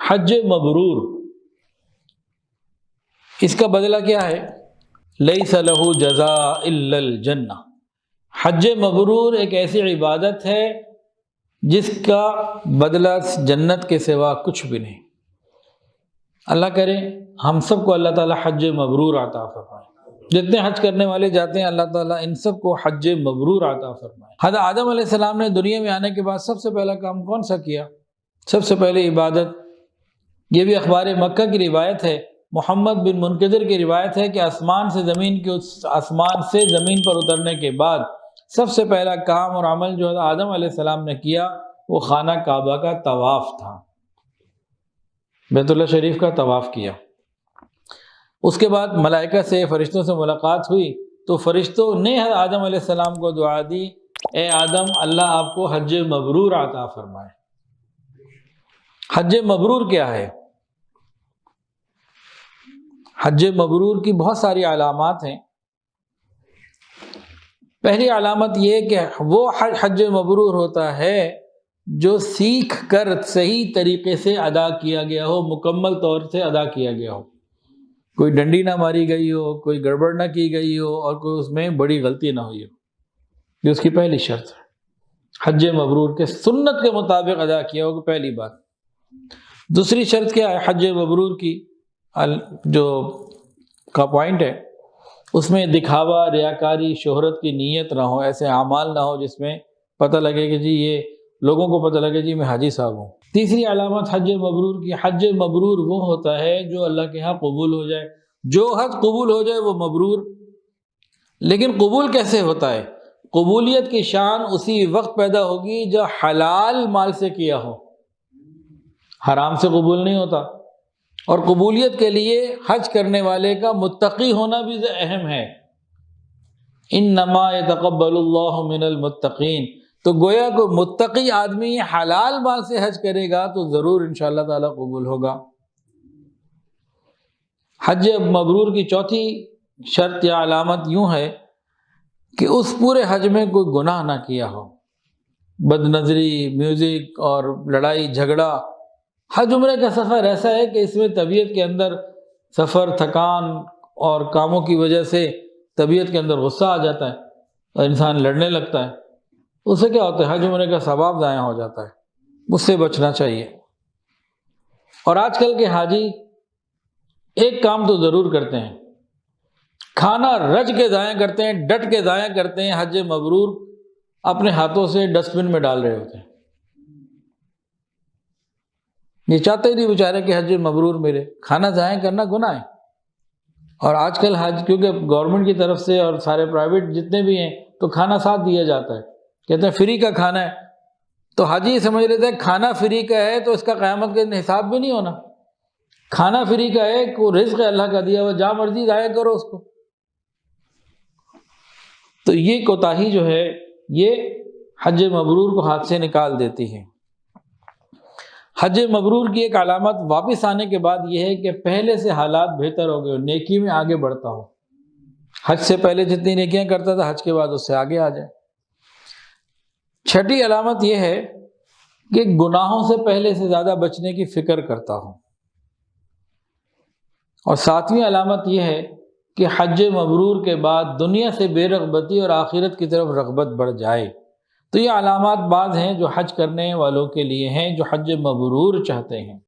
حج مبرور، اس کا بدلہ کیا ہے؟ لیس لہ جزاء الا الجنہ۔ حج مبرور ایک ایسی عبادت ہے جس کا بدلہ جنت کے سوا کچھ بھی نہیں۔ اللہ کرے ہم سب کو اللہ تعالیٰ حج مبرور عطا فرمائے۔ جتنے حج کرنے والے جاتے ہیں اللہ تعالیٰ ان سب کو حج مبرور عطا فرمائے۔ حضرت آدم علیہ السلام نے دنیا میں آنے کے بعد سب سے پہلا کام کون سا کیا؟ سب سے پہلے عبادت۔ یہ بھی اخبار مکہ کی روایت ہے، محمد بن منکدر کی روایت ہے کہ آسمان سے زمین پر اترنے کے بعد سب سے پہلا کام اور عمل جو آدم علیہ السلام نے کیا وہ خانہ کعبہ کا طواف تھا، بیت اللہ شریف کا طواف کیا۔ اس کے بعد ملائکہ سے، فرشتوں سے ملاقات ہوئی تو فرشتوں نے حضرت آدم علیہ السلام کو دعا دی، اے آدم اللہ آپ کو حج مبرور عطا فرمائے۔ حج مبرور کیا ہے؟ حج مبرور کی بہت ساری علامات ہیں۔ پہلی علامت یہ کہ وہ حج مبرور ہوتا ہے جو سیکھ کر صحیح طریقے سے ادا کیا گیا ہو، مکمل طور سے ادا کیا گیا ہو، کوئی ڈنڈی نہ ماری گئی ہو، کوئی گڑبڑ نہ کی گئی ہو اور کوئی اس میں بڑی غلطی نہ ہوئی ہو۔ یہ اس کی پہلی شرط ہے، حج مبرور کے سنت کے مطابق ادا کیا ہوگا، پہلی بات۔ دوسری شرط کیا ہے حج مبرور کی جو کا پوائنٹ ہے، اس میں دکھاوا، ریاکاری، شہرت کی نیت نہ ہو، ایسے اعمال نہ ہو جس میں پتہ لگے کہ جی یہ لوگوں کو پتہ لگے جی میں حاجی صاحب ہوں۔ تیسری علامت حج مبرور کی، حج مبرور وہ ہوتا ہے جو اللہ کے ہاں قبول ہو جائے۔ جو حج قبول ہو جائے وہ مبرور۔ لیکن قبول کیسے ہوتا ہے؟ قبولیت کی شان اسی وقت پیدا ہوگی جو حلال مال سے کیا ہو، حرام سے قبول نہیں ہوتا۔ اور قبولیت کے لیے حج کرنے والے کا متقی ہونا بھی اہم ہے، انما یتقبل اللہ من المتقین۔ تو گویا کو متقی آدمی حلال مال سے حج کرے گا تو ضرور انشاءاللہ تعالی قبول ہوگا۔ حج مبرور کی چوتھی شرط یا علامت یوں ہے کہ اس پورے حج میں کوئی گناہ نہ کیا ہو، بد نظری، میوزک اور لڑائی جھگڑا۔ حج عمرے کا سفر ایسا ہے کہ اس میں طبیعت کے اندر سفر، تھکان اور کاموں کی وجہ سے طبیعت کے اندر غصہ آ جاتا ہے اور انسان لڑنے لگتا ہے، اس سے کیا ہوتا ہے؟ حج عمرے کا ثواب ضائع ہو جاتا ہے۔ اس سے بچنا چاہیے۔ اور آج کل کے حاجی ایک کام تو ضرور کرتے ہیں، کھانا رج کے ضائع کرتے ہیں، ڈٹ کے ضائع کرتے ہیں، حج مبرور اپنے ہاتھوں سے ڈسٹ بن میں ڈال رہے ہوتے ہیں۔ یہ چاہتے ہی نہیں بیچارے کہ حج مبرور ملے۔ کھانا ضائع کرنا گناہ ہے۔ اور آج کل حج کیونکہ گورنمنٹ کی طرف سے اور سارے پرائیویٹ جتنے بھی ہیں تو کھانا ساتھ دیا جاتا ہے، کہتے ہیں فری کا کھانا ہے، تو حاجی یہ سمجھ لیتے ہیں کھانا فری کا ہے تو اس کا قیامت کے دن حساب بھی نہیں ہونا۔ کھانا فری کا ہے، کوئی رزق ہے اللہ کا دیا ہوا، جہاں مرضی ضائع کرو اس کو۔ تو یہ کوتاہی جو ہے یہ حج مبرور کو ہاتھ سے نکال دیتی ہے۔ حج مبرور کی ایک علامت واپس آنے کے بعد یہ ہے کہ پہلے سے حالات بہتر ہو گئے، نیکی میں آگے بڑھتا ہو۔ حج سے پہلے جتنی نیکیاں کرتا تھا حج کے بعد اس سے آگے آ جائے۔ چھٹی علامت یہ ہے کہ گناہوں سے پہلے سے زیادہ بچنے کی فکر کرتا ہوں۔ اور ساتویں علامت یہ ہے کہ حج مبرور کے بعد دنیا سے بے رغبتی اور آخرت کی طرف رغبت بڑھ جائے۔ تو یہ علامات بعض ہیں جو حج کرنے والوں کے لیے ہیں جو حج مبرور چاہتے ہیں۔